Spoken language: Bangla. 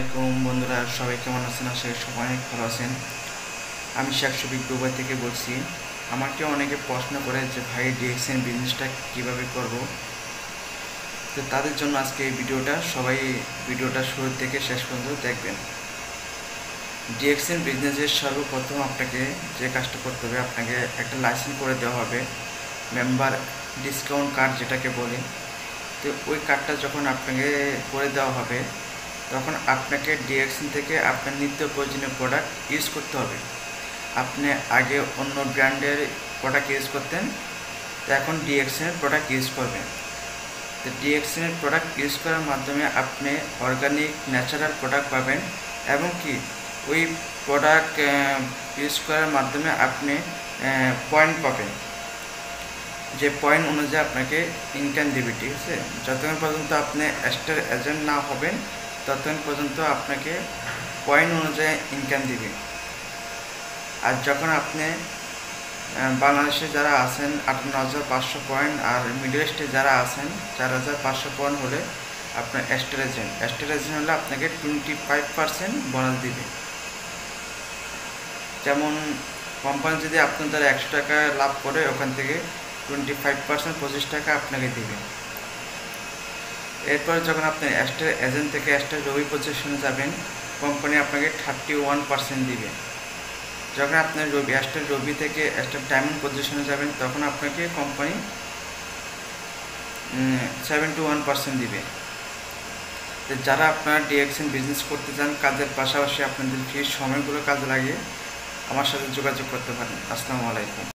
আলাইকুম বন্ধুরা, সবাই কেমন আছেন? আশা করি সবাই অনেক ভালো আছেন। আমি শেখ শফিক দুবাই থেকে বলছি। আমাকে অনেকে প্রশ্ন করে যে ভাই ডিএক্সএন বিজনেসটা কীভাবে করব। তো তাদের জন্য আজকে এই ভিডিওটা, সবাই ভিডিওটা শুরু থেকে শেষ পর্যন্ত দেখবেন। ডিএক্সএন বিজনেসের সর্বপ্রথম আপনাকে যে কাজটা করতে হবে, আপনাকে একটা লাইসেন্স করে দেওয়া হবে, মেম্বার ডিসকাউন্ট কার্ড যেটাকে বলে। তো ওই কার্ডটা যখন আপনাকে করে দেওয়া হবে, তখন আপনাকে ডিএক্সএন থেকে আপনার নিত্য প্রয়োজনীয় প্রোডাক্ট ইউজ করতে হবে। আপনি আগে অন্য ব্র্যান্ডের প্রোডাক্ট ইউজ করতেন, তো এখন ডিএক্সএনের প্রোডাক্ট ইউজ করবেন। তো ডিএক্সএনের প্রোডাক্ট ইউজ করার মাধ্যমে আপনি অর্গানিক ন্যাচারাল প্রোডাক্ট পাবেন, এবং কি ওই প্রোডাক্ট ইউজ করার মাধ্যমে আপনি পয়েন্ট পাবেন, যে পয়েন্ট অনুযায়ী আপনাকে ইনকাম দেবে। ঠিক আছে, যতক্ষণ পর্যন্ত আপনি স্টার এজেন্ট না হবেন ততক্ষণ পর্যন্ত আপনাকে পয়েন্ট অনুযায়ী ইনকাম দিবে। আর যখন আপনি বাংলাদেশে যারা আছেন 58,500 পয়েন্ট, আর মিডল ইস্টে যারা আছেন 4,500 পয়েন্ট হলে আপনার স্টার এজেন্ট হলে আপনাকে 25% বোনাস দিবে। যেমন কোম্পানি যদি আপনার দ্বারা 100 টাকা লাভ করে, ওখান থেকে 25% 25 টাকা আপনাকে দিবে। এরপর যখন আপনি স্টার এজেন্ট থেকে স্টার রবি পজিশনে যাবেন, কোম্পানি আপনাকে 31% দিবে। যখন আপনি স্টার রবি থেকে স্টার ডায়মন্ড পজিশনে যাবেন, তখন আপনাকে কোম্পানি 71% দিবে। তো যারা আপনারা ডিএক্সএন বিজনেস করতে চান, কাজের পাশাপাশি আপনাদের ফ্রি সময়গুলো কাজে লাগিয়ে আমার সাথে যোগাযোগ করতে পারেন। আসসালামু আলাইকুম।